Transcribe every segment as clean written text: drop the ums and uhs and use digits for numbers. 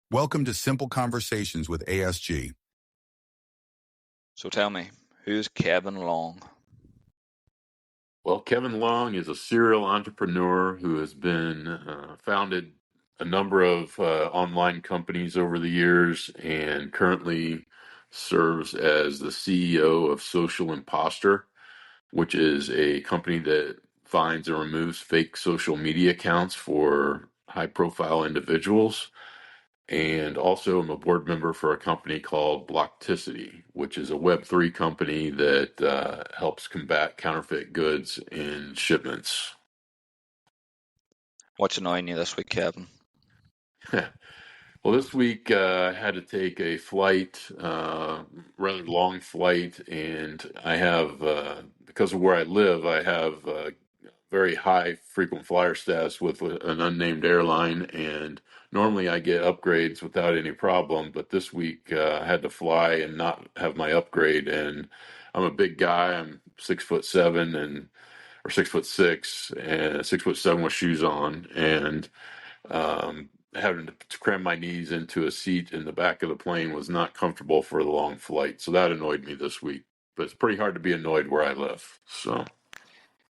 Welcome to Simple Conversations with ASG. So tell me, who's Kevin Long? Well, Kevin Long is a serial entrepreneur who has been founded a number of online companies over the years and currently serves as the CEO of Social Imposter, which is a company that finds and removes fake social media accounts for high-profile individuals. And also, I'm a board member for a company called Blockticity, which is a Web3 company that helps combat counterfeit goods in shipments. What's annoying you this week, Kevin? Well, this week I had to take a flight, rather long flight, and I have, because of where I live, I have very high frequent flyer status with an unnamed airline, and normally I get upgrades without any problem, but this week I had to fly and not have my upgrade, and I'm a big guy. I'm 6'7" or 6'6" and 6'7" with shoes on, and having to cram my knees into a seat in the back of the plane was not comfortable for the long flight. So that annoyed me this week. But it's pretty hard to be annoyed where I live. So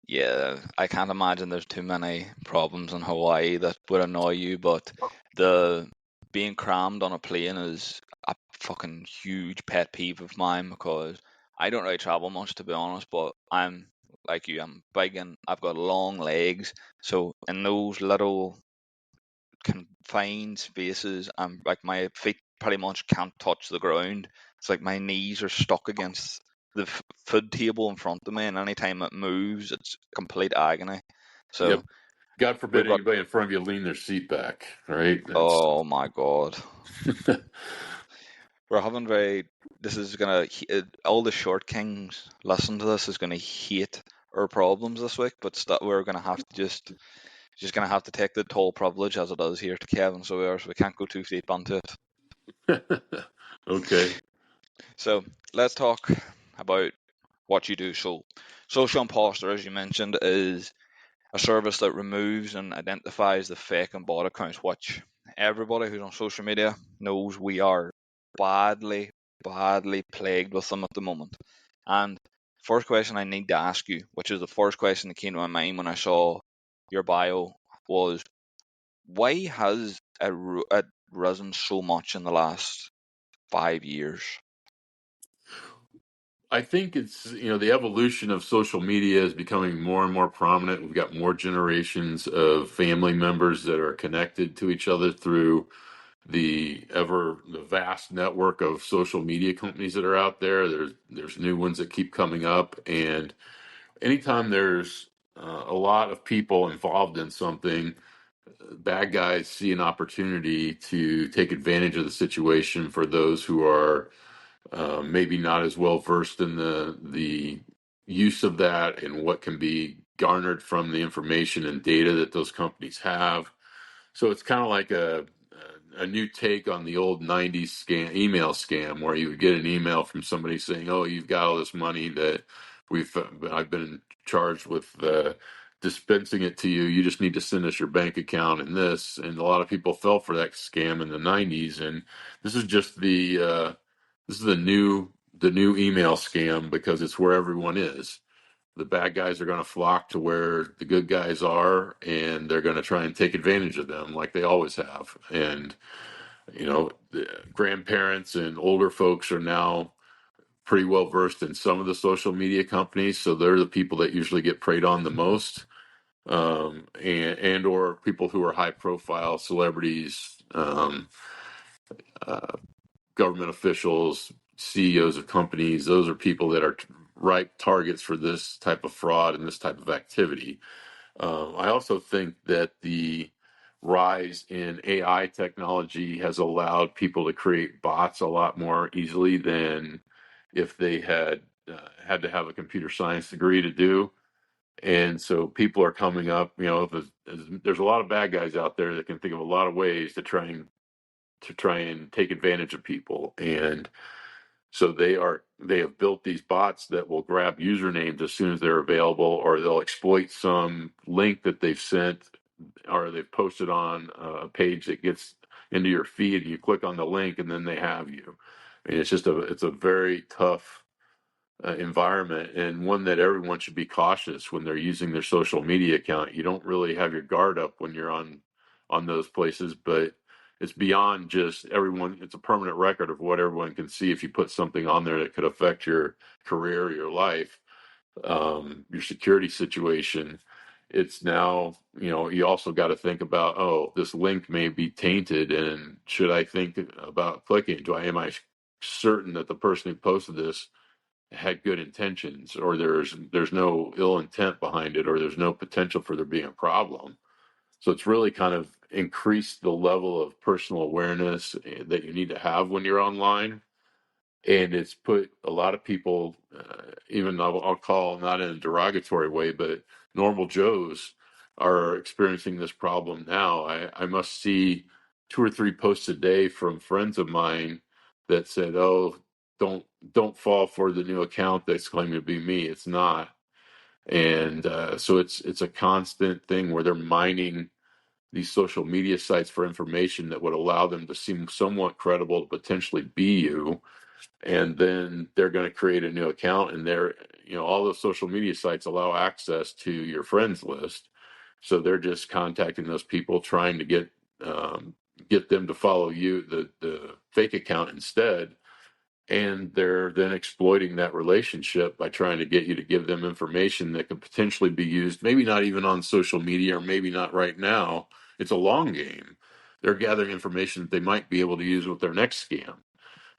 Yeah, I can't imagine there's too many problems in Hawaii that would annoy you, but the being crammed on a plane is a fucking huge pet peeve of mine because I don't really travel much, to be honest, but I'm like you, I'm big and I've got long legs, so in those little confined spaces, I'm like my feet pretty much can't touch the ground. It's like my knees are stuck against the food table in front of me, and anytime it moves, it's complete agony. So yep. God we've forbid got, anybody in front of you lean their seat back, right? oh my god, we're having very. This is gonna all the short kings listen to this is gonna hate our problems this week, but we're gonna have to just gonna have to take the toll privilege as it is here to Kevin, so we can't go too deep onto it. Okay. So let's talk about what you do. So Social Imposter, as you mentioned, is a service that removes and identifies the fake and bot accounts, which everybody who's on social media knows we are badly, badly plagued with them at the moment. And first question I need to ask you, which is the first question that came to my mind when I saw your bio, was why has it risen so much in the last 5 years? I think it's, the evolution of social media is becoming more and more prominent. We've got more generations of family members that are connected to each other through the vast network of social media companies that are out there. There's new ones that keep coming up, and anytime there's a lot of people involved in something, bad guys see an opportunity to take advantage of the situation for those who are maybe not as well versed in the use of that and what can be garnered from the information and data that those companies have. So it's kind of like a new take on the old 90s email scam where you would get an email from somebody saying, "Oh, you've got all this money that I've been charged with dispensing it to you. You just need to send us your bank account and this." And a lot of people fell for that scam in the 90s, and this is just the new email scam because it's where everyone is. The bad guys are going to flock to where the good guys are, and they're going to try and take advantage of them like they always have. And the grandparents and older folks are now pretty well versed in some of the social media companies, so they're the people that usually get preyed on the most, and or people who are high profile celebrities, uh, government officials, CEOs of companies. Those are people that are ripe targets for this type of fraud and this type of activity. I also think that the rise in AI technology has allowed people to create bots a lot more easily than if they had to have a computer science degree to do. And so people are coming up, there's a lot of bad guys out there that can think of a lot of ways to try and take advantage of people. And so they have built these bots that will grab usernames as soon as they're available, or they'll exploit some link that they've sent or they've posted on a page that gets into your feed, and you click on the link, and then they have you. I mean, it's a very tough environment, and one that everyone should be cautious when they're using their social media account. You don't really have your guard up when you're on those places, but it's beyond just everyone. It's a permanent record of what everyone can see if you put something on there that could affect your career, your life, your security situation. It's now, you also got to think about, oh, this link may be tainted, and should I think about clicking? Am I certain that the person who posted this had good intentions, or there's no ill intent behind it, or there's no potential for there being a problem? So it's really kind of increased the level of personal awareness that you need to have when you're online, and it's put a lot of people, even I'll call, not in a derogatory way, but normal Joes are experiencing this problem now. I must see 2 or 3 posts a day from friends of mine that said, "Oh, don't don't fall for the new account that's claiming to be me. It's not." And so it's a constant thing where they're mining these social media sites for information that would allow them to seem somewhat credible to potentially be you, and then they're going to create a new account, and all those social media sites allow access to your friends list, so they're just contacting those people, trying to get them to follow you, the fake account, instead, and they're then exploiting that relationship by trying to get you to give them information that could potentially be used, maybe not even on social media, or maybe not right now. It's a long game. They're gathering information that they might be able to use with their next scam.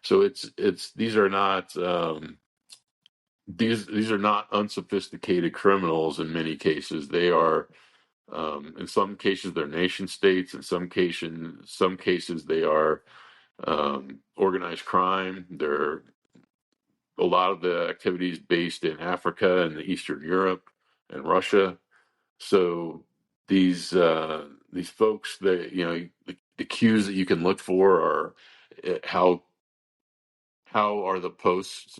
So it's these are not unsophisticated criminals. In many cases, they are. In some cases, they're nation states. In some cases they are organized crime. They're a lot of the activities based in Africa and Eastern Europe and Russia. So these folks, that the cues that you can look for are how are the posts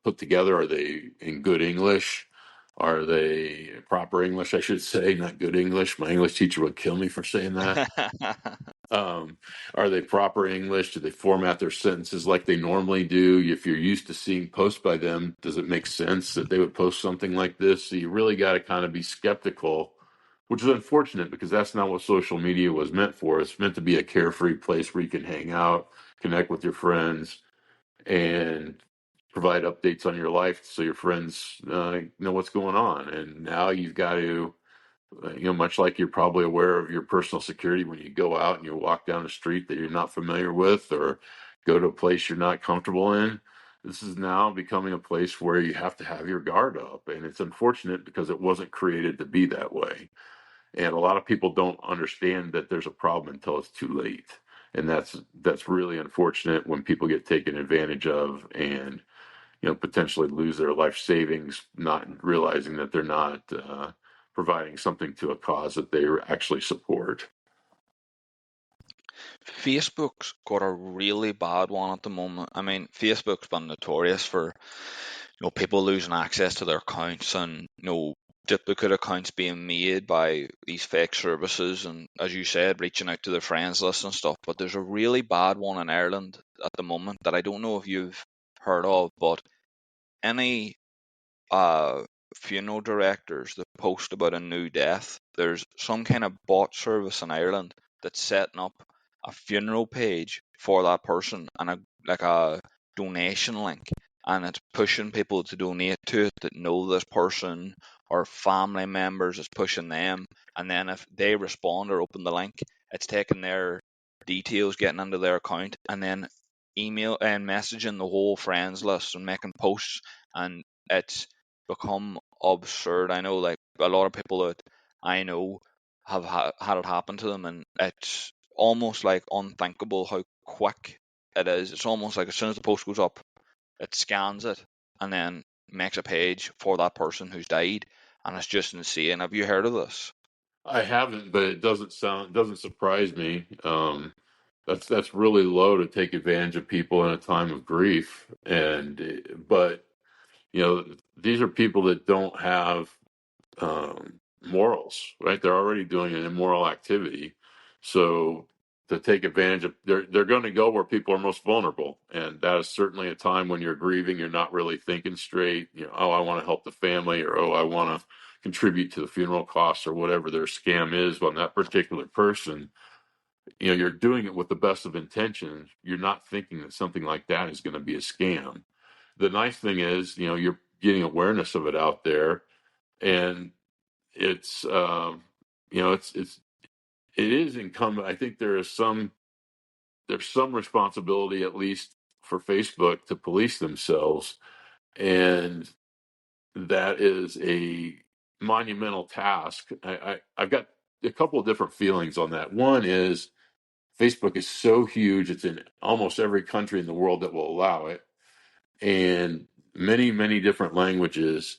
put together? Are they in good English? Are they proper English, I should say, not good English? My English teacher would kill me for saying that. Um, are they proper English? Do they format their sentences like they normally do? If you're used to seeing posts by them, does it make sense that they would post something like this? So you really got to kind of be skeptical, which is unfortunate, because that's not what social media was meant for. It's meant to be a carefree place where you can hang out, connect with your friends, and provide updates on your life so your friends know what's going on. And now you've got to, much like you're probably aware of your personal security when you go out and you walk down a street that you're not familiar with, or go to a place you're not comfortable in. This is now becoming a place where you have to have your guard up. And it's unfortunate because it wasn't created to be that way. And a lot of people don't understand that there's a problem until it's too late. And that's really unfortunate when people get taken advantage of, and potentially lose their life savings, not realizing that they're not providing something to a cause that they actually support. Facebook's got a really bad one at the moment. I mean, Facebook's been notorious for people losing access to their accounts, and duplicate accounts being made by these fake services, and as you said, reaching out to their friends list and stuff. But there's a really bad one in Ireland at the moment that I don't know if you've heard of, but any uh funeral directors that post about a new death, there's some kind of bot service in Ireland that's setting up a funeral page for that person, and a donation link, and it's pushing people to donate to it that know this person, or family members is pushing them, and then if they respond or open the link, it's taking their details, getting into their account, and then email and messaging the whole friends list and making posts, and it's become absurd. I know, like, a lot of people that I know have had it happen to them, and it's almost like unthinkable how quick it is. It's almost like as soon as the post goes up, it scans it and then makes a page for that person who's died, and it's just insane. Have you heard of this? I haven't, but it doesn't surprise me. That's really low to take advantage of people in a time of grief, but these are people that don't have morals, right? They're already doing an immoral activity, so to take advantage of. They're going to go where people are most vulnerable, and that is certainly a time when you're grieving. You're not really thinking straight. Oh, I want to help the family, or oh, I want to contribute to the funeral costs, or whatever their scam is on that particular person. You're doing it with the best of intentions. You're not thinking that something like that is going to be a scam. The nice thing is, you're getting awareness of it out there, and it's it is incumbent. I think there's some responsibility, at least for Facebook, to police themselves, and that is a monumental task. I've got a couple of different feelings on that. One is Facebook is so huge; it's in almost every country in the world that will allow it, and many, many different languages.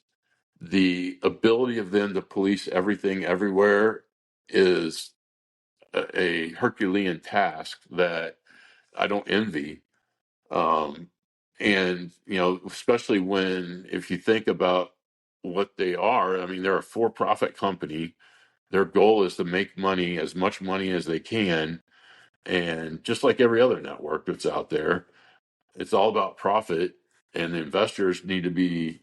The ability of them to police everything everywhere is a Herculean task that I don't envy. Um, and, especially if you think about what they are, I mean, they're a for-profit company. Their goal is to make money, as much money as they can. And just like every other network that's out there, it's all about profit, and the investors need to be,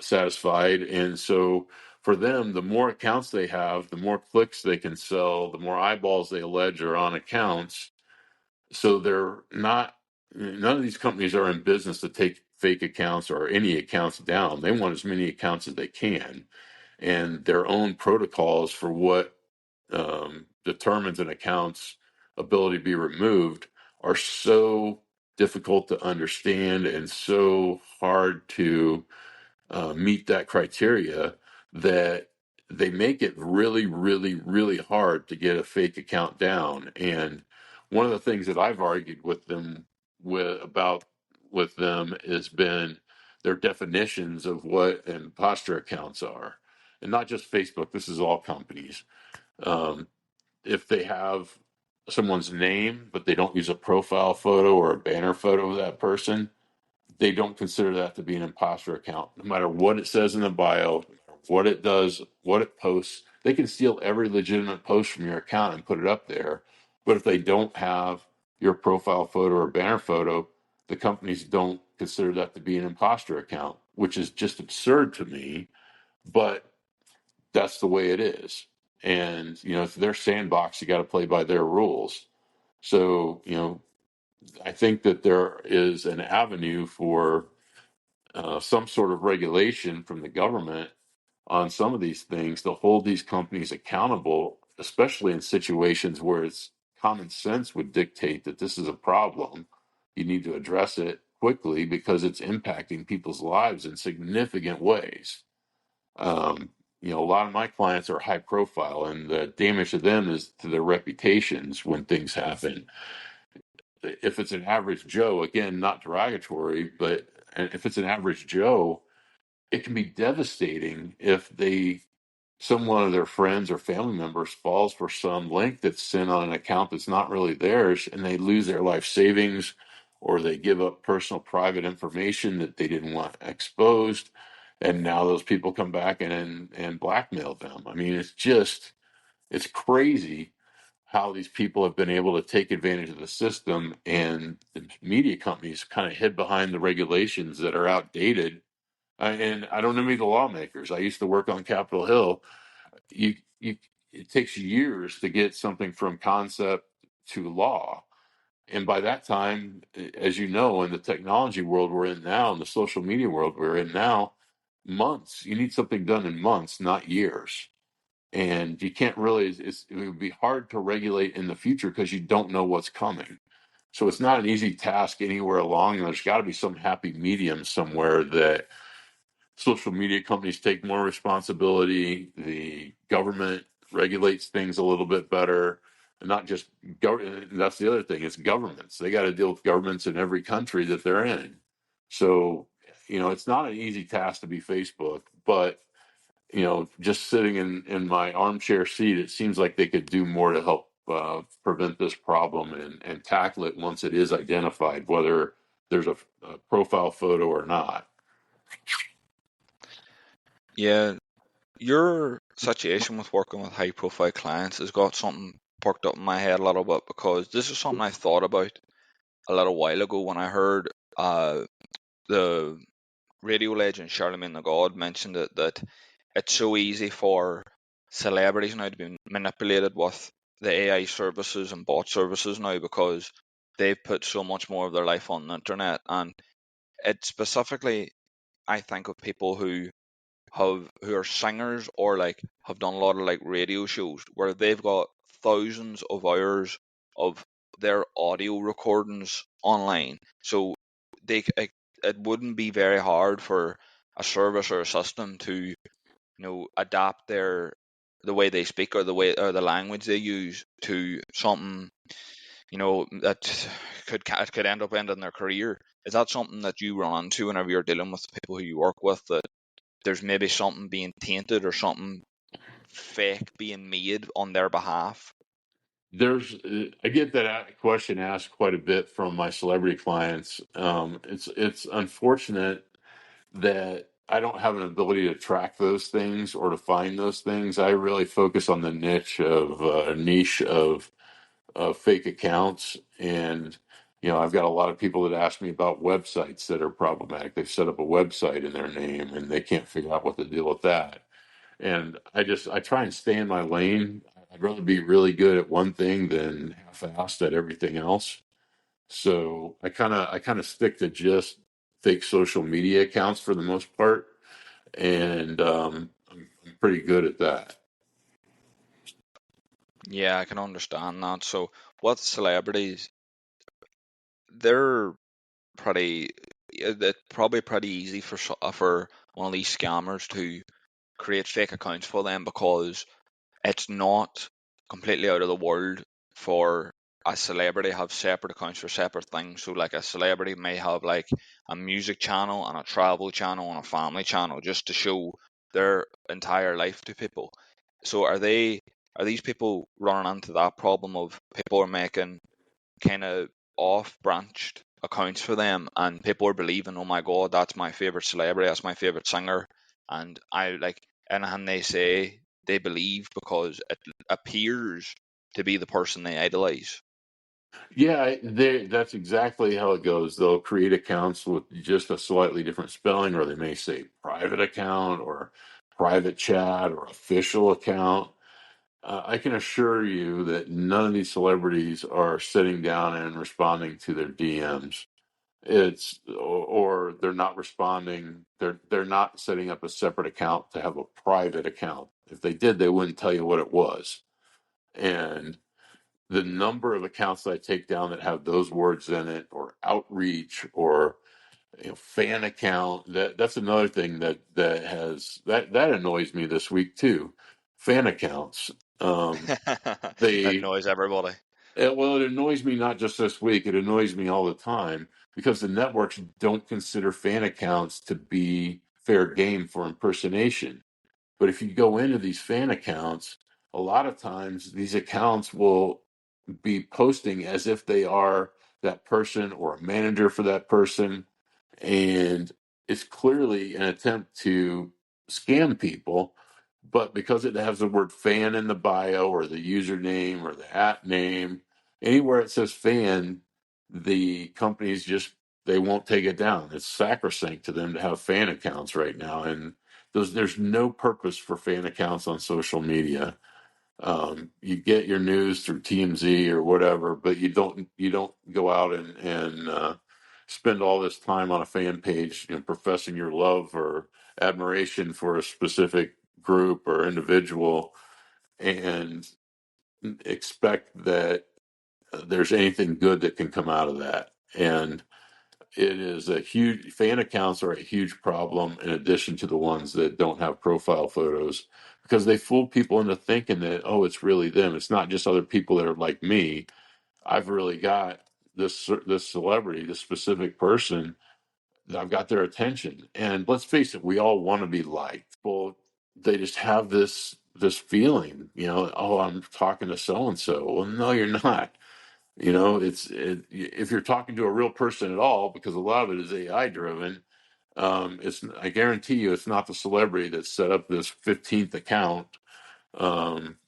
satisfied. And so for them, the more accounts they have, the more clicks they can sell, the more eyeballs they allege are on accounts. So none of these companies are in business to take fake accounts or any accounts down. They want as many accounts as they can, and their own protocols for what determines an account's ability to be removed are so difficult to understand and so hard to meet that criteria that they make it really, really, really hard to get a fake account down. And one of the things that I've argued with them with them has been their definitions of what imposter accounts are, and not just Facebook. This is all companies. Um, if they have someone's name, but they don't use a profile photo or a banner photo of that person, they don't consider that to be an imposter account. No matter what it says in the bio, what it does, what it posts, they can steal every legitimate post from your account and put it up there. But if they don't have your profile photo or banner photo, the companies don't consider that to be an imposter account, which is just absurd to me. But that's the way it is. And, it's their sandbox. You got to play by their rules. So, I think that there is an avenue for some sort of regulation from the government on some of these things to hold these companies accountable, especially in situations where it's common sense would dictate that this is a problem. You need to address it quickly because it's impacting people's lives in significant ways. Um, a lot of my clients are high profile, and the damage to them is to their reputations when things happen. If it's an average Joe, again, not derogatory, but if it's an average Joe, it can be devastating if some one of their friends or family members falls for some link that's sent on an account that's not really theirs, and they lose their life savings, or they give up personal private information that they didn't want exposed, and now those people come back and blackmail them. I mean, it's crazy how these people have been able to take advantage of the system, and the media companies kind of hid behind the regulations that are outdated. And I don't envy the lawmakers. I used to work on Capitol Hill. It takes years to get something from concept to law. And by that time, as you know, in the technology world we're in now, in the social media world we're in now, months. You need something done in months, not years. And you can't really, it would be hard to regulate in the future because you don't know what's coming. So it's not an easy task anywhere along. And there's got to be some happy medium somewhere that social media companies take more responsibility, the government regulates things a little bit better, and not just government. That's the other thing, it's governments. They got to deal with governments in every country that they're in. So, it's not an easy task to be Facebook, but just sitting in my armchair seat, it seems like they could do more to help prevent this problem and tackle it once it is identified, whether there's a profile photo or not. Yeah, your situation with working with high profile clients has got something perked up in my head a little bit, because this is something I thought about a little while ago when I heard the radio legend Charlemagne the God mentioned it, that it's so easy for celebrities now to be manipulated with the AI services and bot services now, because they've put so much more of their life on the internet. And it specifically, I think of people who are singers, or like have done a lot of like radio shows where they've got thousands of hours of their audio recordings online. So it wouldn't be very hard for a service or a system to, adapt the way they speak, or the language they use to something, that could end up ending their career. Is that something that you run into whenever you're dealing with people who you work with, that there's maybe something being tainted or something fake being made on their behalf? I get that question asked quite a bit from my celebrity clients. It's unfortunate that I don't have an ability to track those things or to find those things. I really focus on the niche of fake accounts. And I've got a lot of people that ask me about websites that are problematic. They've set up a website in their name and they can't figure out what to deal with that. And I try and stay in my lane. I'd rather be really good at one thing than half-assed at everything else. So I kind of stick to just fake social media accounts for the most part, and I'm pretty good at that. Yeah, I can understand that. So, what celebrities, they're pretty, it's probably pretty easy for one of these scammers to create fake accounts for them, because it's not completely out of the world for a celebrity to have separate accounts for separate things. So, like, a celebrity may have like a music channel and a travel channel and a family channel, just to show their entire life to people. So, are these people running into that problem of people are making kind of off branched accounts for them, and people are believing, oh my god, that's my favorite celebrity, that's my favorite singer, and I like anything they say they believe because it appears to be the person they idolize? Yeah, that's exactly how it goes. They'll create accounts with just a slightly different spelling, or they may say private account or private chat or official account. I can assure you that none of these celebrities are sitting down and responding to their DMs. Or they're not responding. They're not setting up a separate account to have a private account. If they did, they wouldn't tell you what it was. And the number of accounts that I take down that have those words in it, or outreach, or fan account, that's another thing that annoys me this week too. Fan accounts. That They annoys everybody. Well, it annoys me not just this week, it annoys me all the time, because the networks don't consider fan accounts to be fair game for impersonation. But if you go into these fan accounts, a lot of times these accounts will be posting as if they are that person or a manager for that person. And it's clearly an attempt to scam people. But because it has the word fan in the bio, or the username, or the at name, anywhere it says fan, the companies just, they won't take it down. It's sacrosanct to them to have fan accounts right now. And there's no purpose for fan accounts on social media. You get your news through TMZ or whatever, but you don't go out and spend all this time on a fan page, professing your love or admiration for a specific group or individual, and expect that there's anything good that can come out of that. And it is a huge, fan accounts are a huge problem, in addition to the ones that don't have profile photos, because they fool people into thinking that, oh, it's really them. It's not just other people that are like me. I've really got this celebrity, this specific person. I've got their attention. And let's face it, we all want to be liked. Well, they just have this feeling, oh, I'm talking to so and so. Well, no, you're not. If you're talking to a real person at all, because a lot of it is AI driven, I guarantee you it's not the celebrity that set up this 15th account,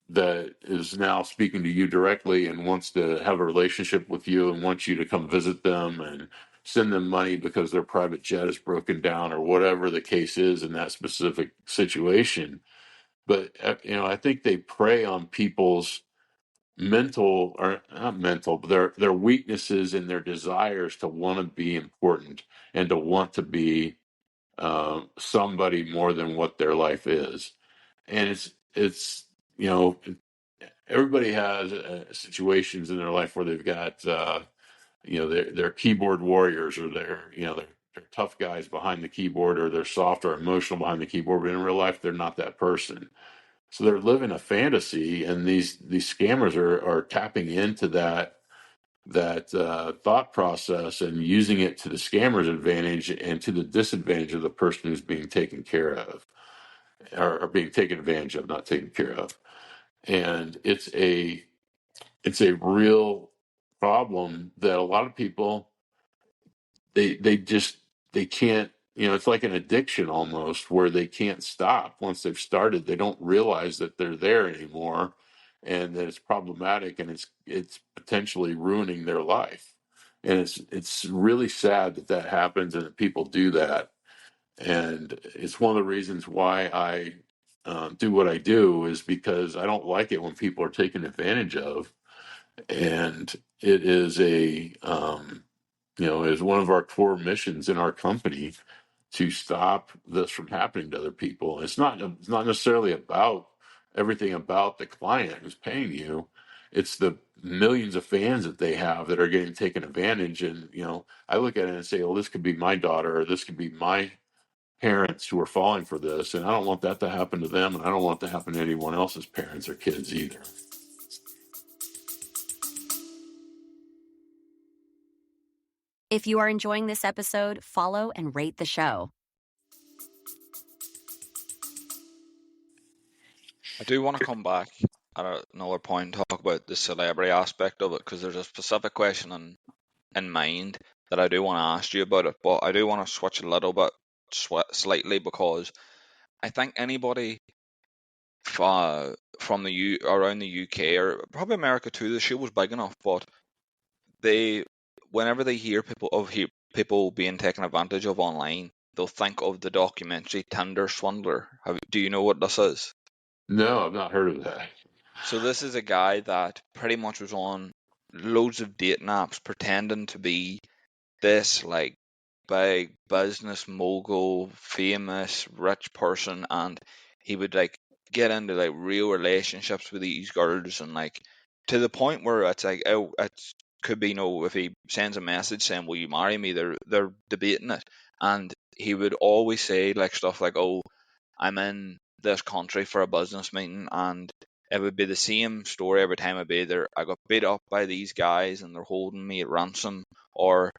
that is now speaking to you directly and wants to have a relationship with you and wants you to come visit them and send them money because their private jet is broken down or whatever the case is in that specific situation. But I think they prey on people's mental, or not mental, but their weaknesses and their desires to want to be important and to want to be somebody more than what their life is. And it's you know everybody has situations in their life where they've got they're keyboard warriors, or they're tough guys behind the keyboard, or they're soft or emotional behind the keyboard, but in real life they're not that person. So they're living a fantasy, and these scammers are tapping into that thought process and using it to the scammer's advantage and to the disadvantage of the person who's being taken care of, or being taken advantage of, not taken care of. And it's a real problem that a lot of people, they can't, it's like an addiction almost, where they can't stop. Once they've started, they don't realize that they're there anymore, and that it's problematic, and it's potentially ruining their life. And it's really sad that happens and that people do that. And it's one of the reasons why I do what I do, is because I don't like it when people are taken advantage of. And it is is one of our core missions in our company to stop this from happening to other people. It's not necessarily about everything about the client who's paying you. It's the millions of fans that they have that are getting taken advantage. And I look at it and say, well, this could be my daughter, or this could be my parents who are falling for this, and I don't want that to happen to them, and I don't want that to happen to anyone else's parents or kids either. If you are enjoying this episode, follow and rate the show. I do want to come back at another point and talk about the celebrity aspect of it, because there's a specific question in mind that I do want to ask you about it, but I do want to switch a little bit slightly, because I think anybody from around the UK, or probably America too, the show was big enough, but they, whenever they hear people being taken advantage of online, they'll think of the documentary Tinder Swindler. Do you know what this is? No, I've not heard of that. So this is a guy that pretty much was on loads of dating apps pretending to be this like big business mogul, famous, rich person, and he would like get into like real relationships with these girls, and like to the point where it's like, oh, it could be, if he sends a message saying, "Will you marry me?" They're debating it, and he would always say like stuff like, "Oh, I'm in this country for a business meeting," and it would be the same story every time I'd be there. I got beat up by these guys and they're holding me at ransom, or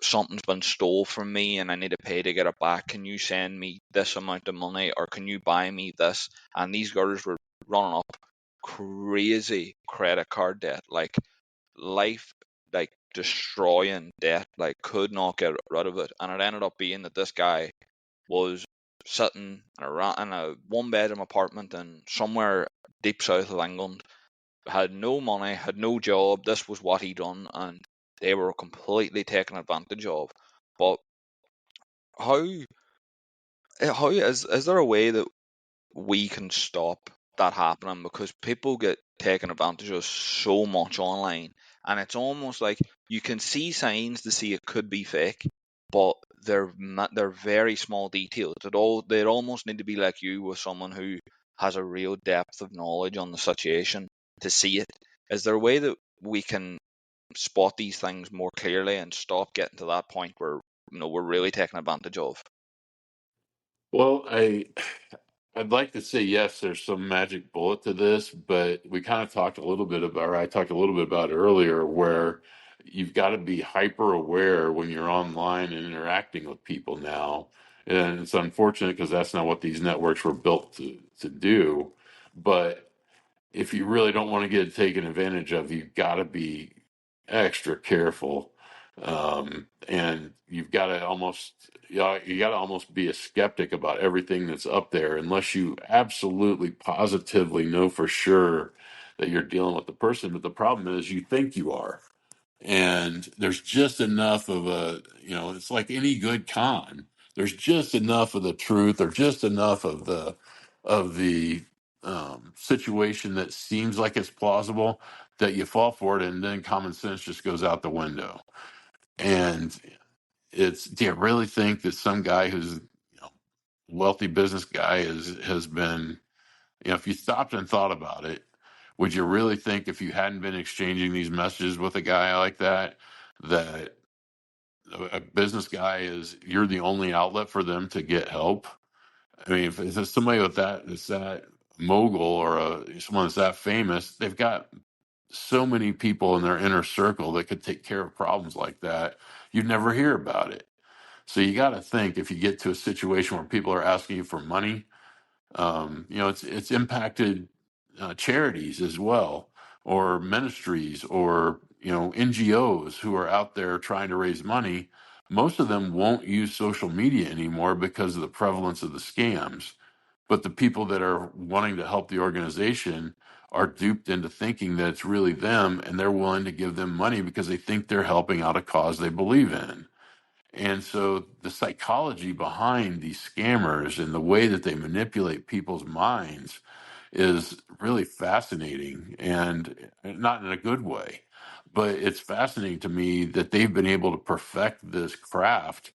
something's been stole from me and I need to pay to get it back. Can you send me this amount of money, or can you buy me this? And these girls were running up crazy credit card debt, like life, like destroying debt, like could not get rid of it. And it ended up being that this guy was sitting in a one bedroom apartment in somewhere deep south of England, had no money, had no job. This was what he done, and they were completely taken advantage of. But how is there a way that we can stop that happening? Because people get taken advantage of so much online, and it's almost like you can see signs to see it could be fake, but they're very small details. They'd almost need to be like you, with someone who has a real depth of knowledge on the situation to see it. Is there a way that we can spot these things more clearly and stop getting to that point where we're really taken advantage of? Well, I'd like to say yes, there's some magic bullet to this, but we kind of talked a little bit about, or I talked a little bit about earlier, where you've got to be hyper aware when you're online and interacting with people now. And it's unfortunate because that's not what these networks were built to do. But if you really don't want to get taken advantage of, you've got to be extra careful. And you've got to almost, you got to almost be a skeptic about everything that's up there unless you absolutely positively know for sure that you're dealing with the person. But the problem is you think you are. And there's just enough of a, it's like any good con. There's just enough of the truth or just enough of the situation that seems like it's plausible that you fall for it, and then common sense just goes out the window. And do you really think that some guy who's wealthy business guy has been, if you stopped and thought about it, would you really think if you hadn't been exchanging these messages with a guy like that a business guy you're the only outlet for them to get help? I mean, if it's somebody that's that mogul or someone that's that famous, they've got so many people in their inner circle that could take care of problems like that. You'd never hear about it. So you got to think, if you get to a situation where people are asking you for money, it's impacted charities as well, or ministries, or NGOs who are out there trying to raise money. Most of them won't use social media anymore because of the prevalence of the scams. But the people that are wanting to help the organization are duped into thinking that it's really them, and they're willing to give them money because they think they're helping out a cause they believe in. And so the psychology behind these scammers and the way that they manipulate people's minds is really fascinating, and not in a good way. But it's fascinating to me that they've been able to perfect this craft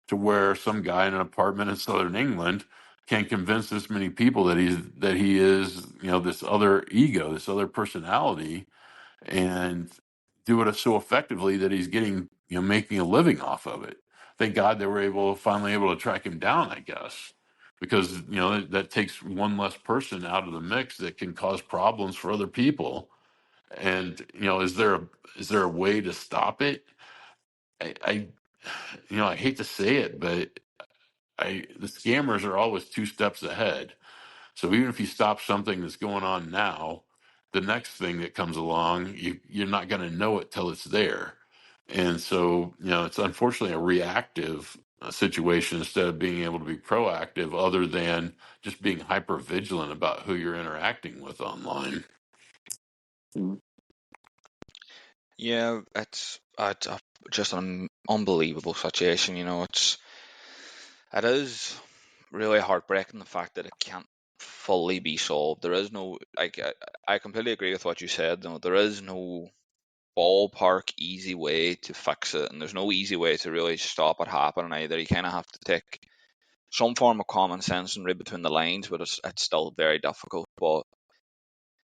to where some guy in an apartment in southern England can convince this many people that he is, this other ego, this other personality, and do it so effectively that he's getting, making a living off of it. Thank God they were finally able to track him down, I guess, because that takes one less person out of the mix that can cause problems for other people. And is there a way to stop it? I I hate to say it, but the scammers are always two steps ahead. So even if you stop something that's going on now, the next thing that comes along, you're not going to know it till it's there. And so, it's unfortunately a reactive situation instead of being able to be proactive, other than just being hyper vigilant about who you're interacting with online. Yeah, it's just an unbelievable situation. It is really heartbreaking, the fact that it can't fully be solved. There is no, like, I completely agree with what you said. There is no ballpark easy way to fix it, and there's no easy way to really stop it happening either. You kind of have to take some form of common sense and read between the lines, but it's still very difficult. But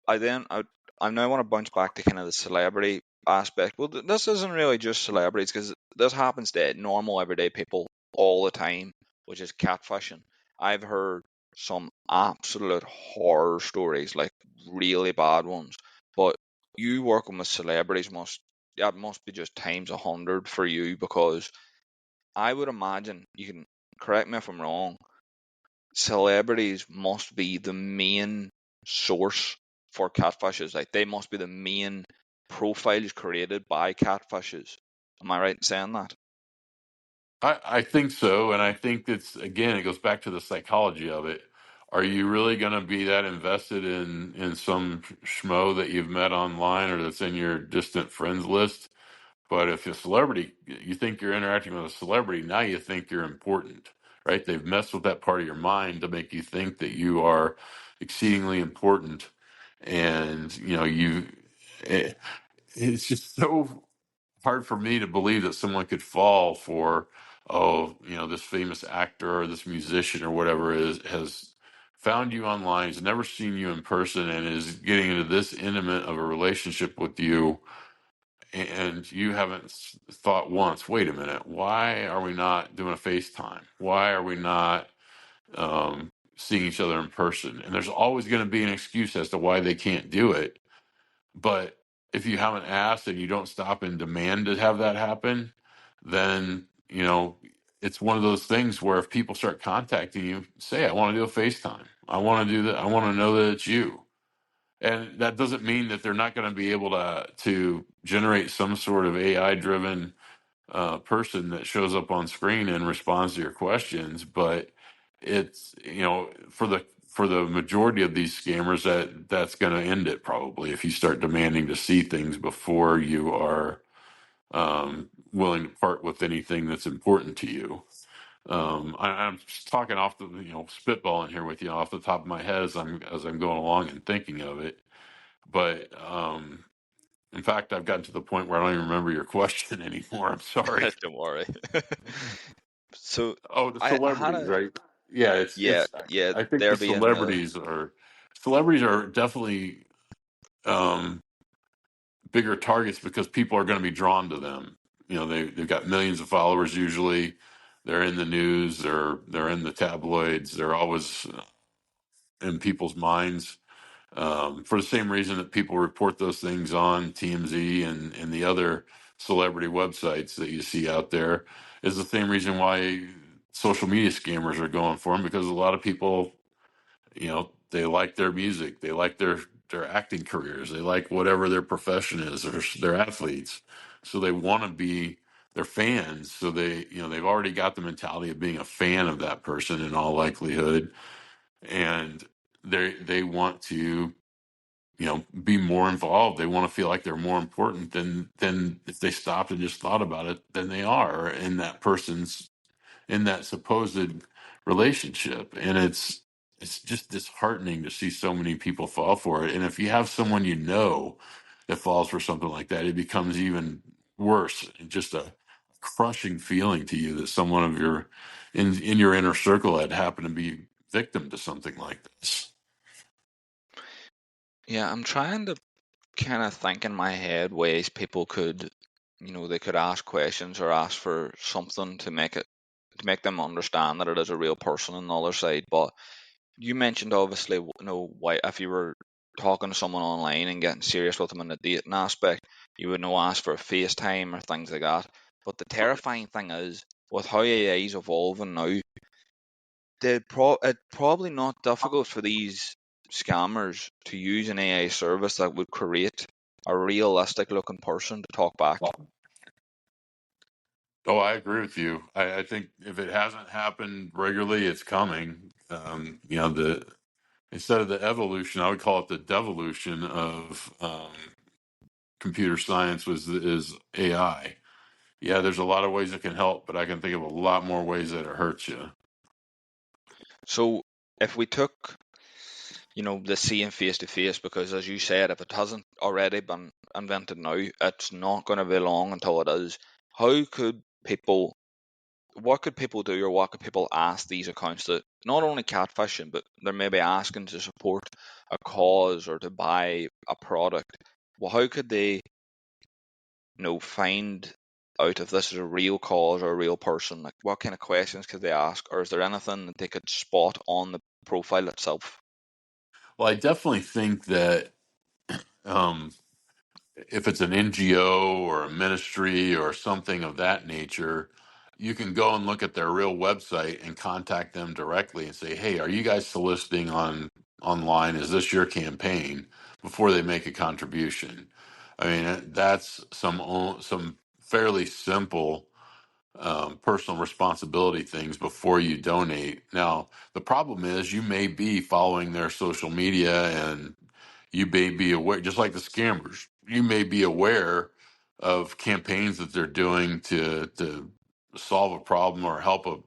I now want to bounce back to kind of the celebrity aspect. Well, this isn't really just celebrities, because this happens to normal everyday people all the time, which is catfishing. I've heard some absolute horror stories, like really bad ones. But you working with celebrities must be just times 100 for you, because I would imagine, you can correct me if I'm wrong, celebrities must be the main source for catfishes. Like, they must be the main profiles created by catfishes. Am I right in saying that? I think so. And I think it goes back to the psychology of it. Are you really going to be that invested in some schmo that you've met online or that's in your distant friends list? But if a celebrity, you think you're interacting with a celebrity, now you think you're important, right? They've messed with that part of your mind to make you think that you are exceedingly important. And, it's just so hard for me to believe that someone could fall for, this famous actor or this musician or whatever has found you online, has never seen you in person, and is getting into this intimate of a relationship with you, and you haven't thought once, wait a minute, why are we not doing a FaceTime? Why are we not seeing each other in person? And there's always going to be an excuse as to why they can't do it. But if you haven't asked and you don't stop and demand to have that happen, then, it's one of those things where if people start contacting you, say, I want to do a FaceTime. I want to do that. I want to know that it's you. And that doesn't mean that they're not going to be able to generate some sort of AI driven person that shows up on screen and responds to your questions, but it's, for the majority of these scammers, that's going to end it probably if you start demanding to see things before you are willing to part with anything that's important to you. I'm just talking off the, spitballing here with you off the top of my head as I'm going along and thinking of it. But in fact, I've gotten to the point where I don't even remember your question anymore. I'm sorry. Don't worry. So Oh, the I had celebrities, a right? Yeah, yeah, it's. yeah, I think the there being the celebrities are definitely um, bigger targets because people are going to be drawn to them. They've got millions of followers usually. They're in the news. They're in the tabloids. They're always in people's minds. For the same reason that people report those things on TMZ and the other celebrity websites that you see out there, is the same reason why social media scammers are going for them, because a lot of people, they like their music, they like their acting careers, they like whatever their profession is, or they're athletes, so they want to be their fans. So they've already got the mentality of being a fan of that person in all likelihood, and they want to be more involved. They want to feel like they're more important than if they stopped and just thought about it than they are in that supposed relationship. And it's just disheartening to see so many people fall for it. And if you have someone that falls for something like that, it becomes even worse. Just a crushing feeling to you that someone of your in your inner circle had happened to be victim to something like this. yeah, I'm trying to kind of think in my head ways people could, they could ask questions or ask for something to make them understand that it is a real person on the other side. But you mentioned obviously, why if you were talking to someone online and getting serious with them in the dating aspect, you would know ask for a FaceTime or things like that. But the terrifying thing is, with how AI is evolving now, it's probably not difficult for these scammers to use an AI service that would create a realistic looking person to talk back. Oh, I agree with you. I think if it hasn't happened regularly, it's coming. The instead of the evolution, I would call it the devolution of computer science is AI. Yeah, there's a lot of ways it can help, but I can think of a lot more ways that it hurts you. So if we took, the seeing face to face, because as you said, if it hasn't already been invented now, it's not going to be long until it is. How could people, what could people do, or what could people ask these accounts that not only catfishing, but they're maybe asking to support a cause or to buy a product? Well, how could they, find out if this is a real cause or a real person? Like, what kind of questions could they ask, or is there anything that they could spot on the profile itself? Well, I definitely think that um, if it's an NGO or a ministry or something of that nature, you can go and look at their real website and contact them directly and say, "Hey, are you guys soliciting online? Is this your campaign?" Before they make a contribution. I mean, that's some fairly simple personal responsibility things before you donate. Now, the problem is you may be following their social media, and you may be aware, just like the scammers, you may be aware of campaigns that they're doing to solve a problem or help a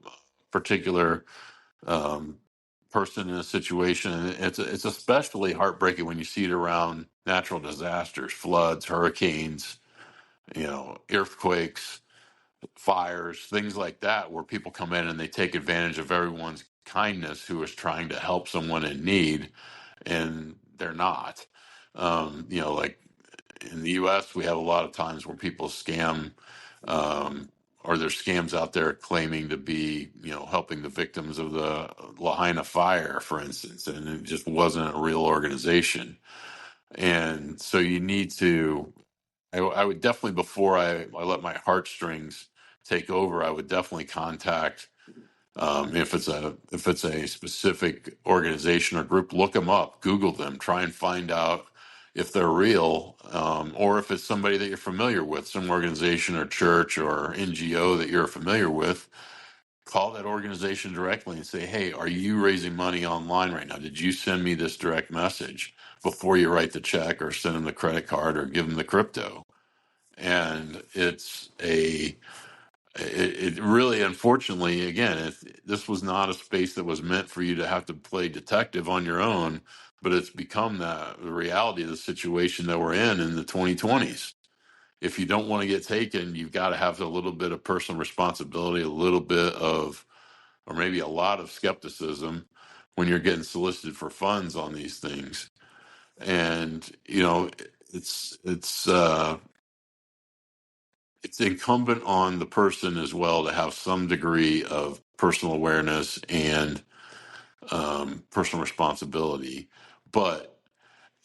particular um, person in a situation. And it's especially heartbreaking when you see it around natural disasters, floods, hurricanes, earthquakes, fires, things like that, where people come in and they take advantage of everyone's kindness who is trying to help someone in need, and they're not. Like in the U.S., we have a lot of times where people scam, or there's scams out there claiming to be, helping the victims of the Lahaina fire, for instance, and it just wasn't a real organization. And so you need to I would definitely, before I let my heartstrings take over, I would definitely contact, if it's a specific organization or group, look them up, Google them, try and find out, if they're real, or if it's somebody that you're familiar with, some organization or church or NGO that you're familiar with. Call that organization directly and say, hey, are you raising money online right now? Did you send me this direct message before you write the check or send them the credit card or give them the crypto? And it really, unfortunately, again, this was not a space that was meant for you to have to play detective on your own, but it's become the reality of the situation that we're in the 2020s. If you don't want to get taken, you've got to have a little bit of personal responsibility, a little bit of, or maybe a lot of skepticism when you're getting solicited for funds on these things. And, it's incumbent on the person as well to have some degree of personal awareness and personal responsibility. But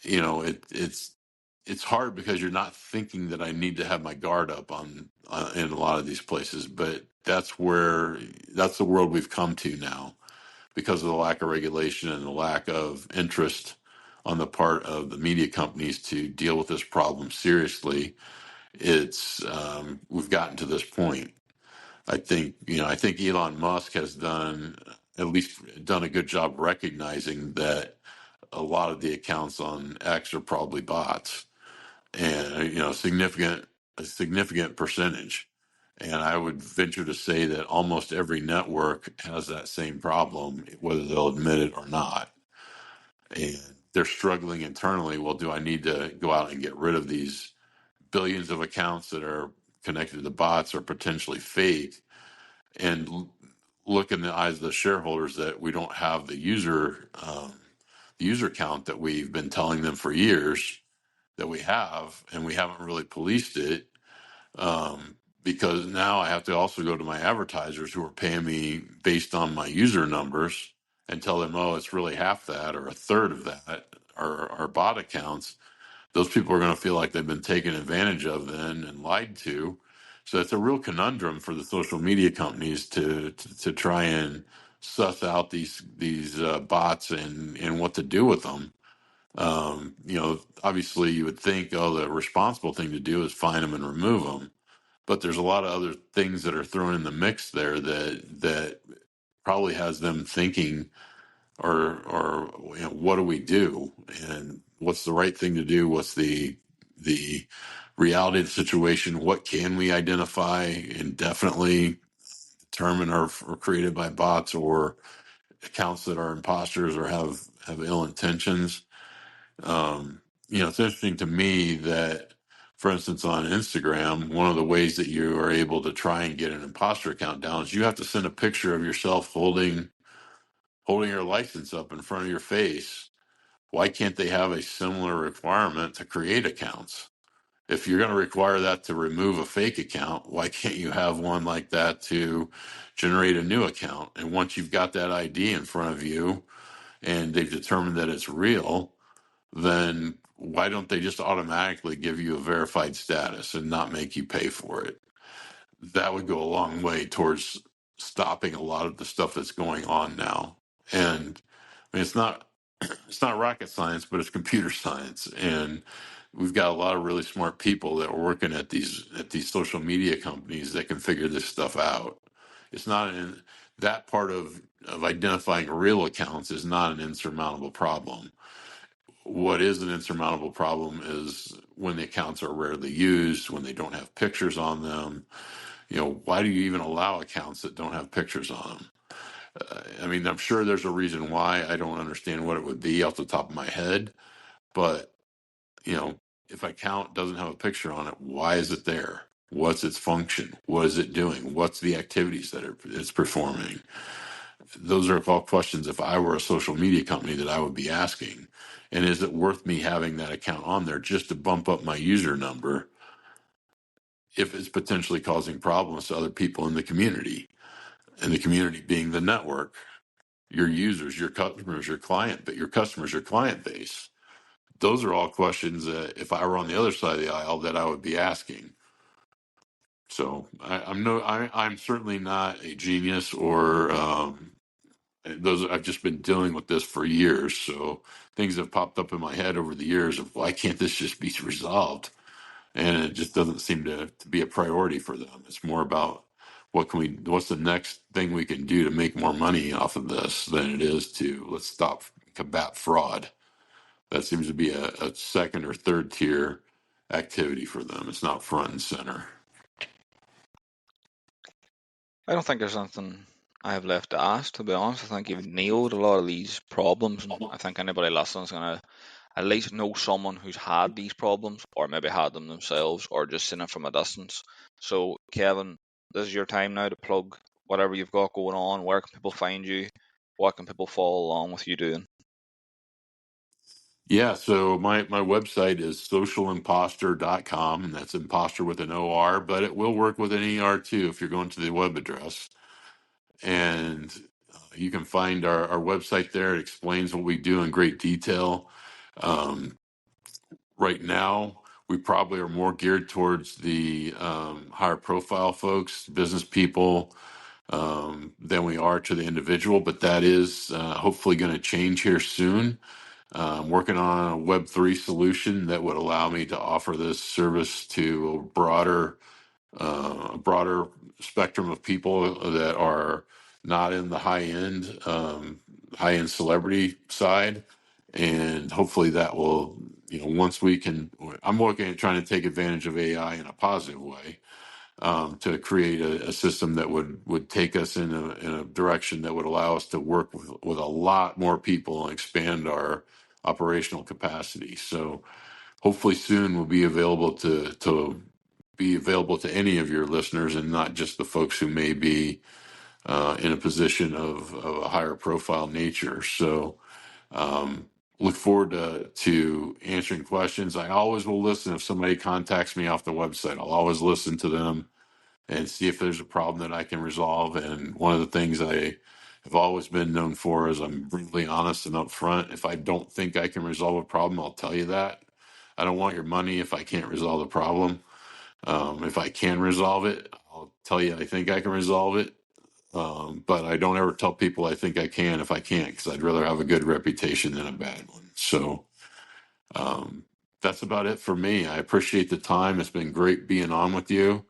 it's hard because you're not thinking that I need to have my guard up on in a lot of these places. But that's the world we've come to now because of the lack of regulation and the lack of interest on the part of the media companies to deal with this problem seriously. It's we've gotten to this point. I think Elon Musk has at least done a good job recognizing that a lot of the accounts on X are probably bots, and a significant percentage. And I would venture to say that almost every network has that same problem, whether they'll admit it or not. And they're struggling internally. Well, do I need to go out and get rid of these billions of accounts that are connected to bots or potentially fake, and look in the eyes of the shareholders that we don't have the user count that we've been telling them for years that we have, and we haven't really policed it, because now I have to also go to my advertisers who are paying me based on my user numbers and tell them, oh, it's really half that or a third of that are bot accounts. Those people are going to feel like they've been taken advantage of then and lied to. So it's a real conundrum for the social media companies to try and suss out these bots and what to do with them. Obviously you would think, oh, the responsible thing to do is find them and remove them. But there's a lot of other things that are thrown in the mix there that probably has them thinking, or what do we do, and what's the right thing to do? What's the reality of the situation? What can we identify and definitely determine are created by bots or accounts that are imposters or have ill intentions? It's interesting to me that, for instance, on Instagram, one of the ways that you are able to try and get an imposter account down is you have to send a picture of yourself holding your license up in front of your face. Why can't they have a similar requirement to create accounts? If you're going to require that to remove a fake account, why can't you have one like that to generate a new account? And once you've got that ID in front of you and they've determined that it's real, then why don't they just automatically give you a verified status and not make you pay for it? That would go a long way towards stopping a lot of the stuff that's going on now. And I mean, it's not rocket science, but it's computer science, and we've got a lot of really smart people that are working at these social media companies that can figure this stuff out. It's not that part of identifying real accounts is not an insurmountable problem. What is an insurmountable problem is when the accounts are rarely used, when they don't have pictures on them. Why do you even allow accounts that don't have pictures on them? I mean, I'm sure there's a reason why. I don't understand what it would be off the top of my head, but if an account doesn't have a picture on it, why is it there? What's its function? What is it doing? What's the activities that it's performing? Those are all questions, if I were a social media company, that I would be asking. And is it worth me having that account on there just to bump up my user number if it's potentially causing problems to other people in the community? And the community being the network, your users, your customers, your customers, your client base. Those are all questions that, if I were on the other side of the aisle, that I would be asking. So I'm certainly not a genius or those I've just been dealing with this for years. So things have popped up in my head over the years of why can't this just be resolved? And it just doesn't seem to be a priority for them. It's more about what's the next thing we can do to make more money off of this than it is to let's stop combat fraud. That seems to be a second or third tier activity for them. It's not front and center. I don't think there's anything I have left to ask, to be honest. I think you've nailed a lot of these problems, and I think anybody listening is going to at least know someone who's had these problems, or maybe had them themselves, or just seen it from a distance. So, Kevin, this is your time now to plug whatever you've got going on. Where can people find you? What can people follow along with you doing? Yeah, so my website is socialimposter.com, and that's imposter with an OR, but it will work with an ER too if you're going to the web address. And you can find our website there. It explains what we do in great detail. Right now, we probably are more geared towards the higher profile folks, business people, than we are to the individual, but that is hopefully going to change here soon. I'm working on a Web3 solution that would allow me to offer this service to a broader spectrum of people that are not in the high end celebrity side, and hopefully that will, once we can. I'm looking at trying to take advantage of AI in a positive way, to create a system that would take us in a direction that would allow us to work with a lot more people and expand our operational capacity. So hopefully soon we'll be available to be available to any of your listeners, and not just the folks who may be in a position of a higher profile nature. So look forward to answering questions. I always will listen if somebody contacts me off the website. I'll always listen to them and see if there's a problem that I can resolve. And one of the things I have always been known for is I'm brutally honest and upfront. If I don't think I can resolve a problem, I'll tell you that. I don't want your money if I can't resolve the problem. If I can resolve it, I'll tell you I think I can resolve it. But I don't ever tell people I think I can if I can't, because I'd rather have a good reputation than a bad one. So that's about it for me. I appreciate the time. It's been great being on with you,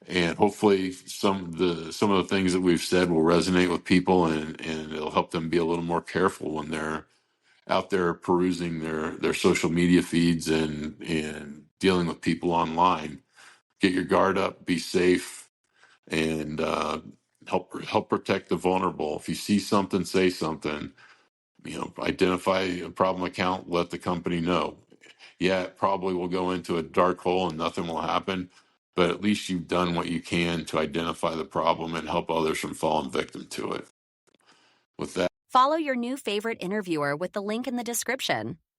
and hopefully some of the things that we've said will resonate with people, and it'll help them be a little more careful when they're out there perusing their social media feeds and dealing with people online. Get your guard up, be safe, and help protect the vulnerable. If you see something, say something. Identify a problem account, let the company know. Yeah, it probably will go into a dark hole and nothing will happen, but at least you've done what you can to identify the problem and help others from falling victim to it. With that, Follow your new favorite interviewer with the link in the description.